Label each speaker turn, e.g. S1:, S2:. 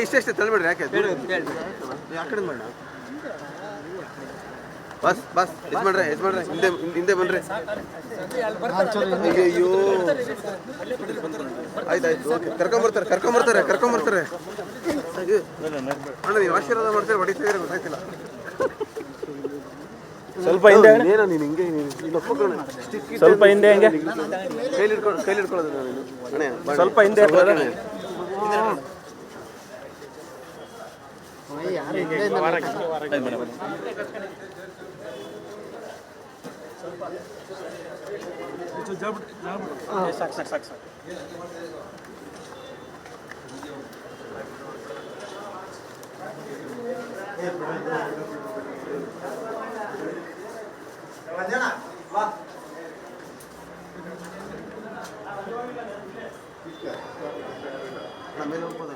S1: ಇಷ್ಟೇ ತಳ್ಬಿಡ್ರಿ, ಯಾಕೆ ಆ ಕಡೆ ಮಾಡ ಬಸ್ ಬಸ್ ಮಾಡ್ರೆ ಹಿಂದೆ ಹಿಂದೆ ಬನ್ರಿ. ಅಯ್ಯೋ ಆಯ್ತಾಯ್ತು, ಓಕೆ. ಕರ್ಕೊಂಬರ್ತಾರೆ ಅಣ್ಣ, ನೀವು ಆಶೀರ್ವಾದ ಮಾಡ್ತಾರೆ, ಹೊಡಿತಿದ್ರೆ ಗೊತ್ತಾಯ್ತಿಲ್ಲ.
S2: ಸ್ವಲ್ಪ ಹಿಂದೆ
S1: ಏನೋ ನೀನು ಹಿಂಗೆ
S2: ಸ್ವಲ್ಪ ಹಿಂದೆ ಹಂಗೆ
S1: ಕೈಲಿ ಹಿಡ್ಕೊಳ್ಳೋದು ನೀನು ಅಣ್ಣ,
S2: ಸ್ವಲ್ಪ ಹಿಂದೆ ಸಾಕು.
S1: ಆಮೇಲೆ ಹೋಗ್ಬೋದ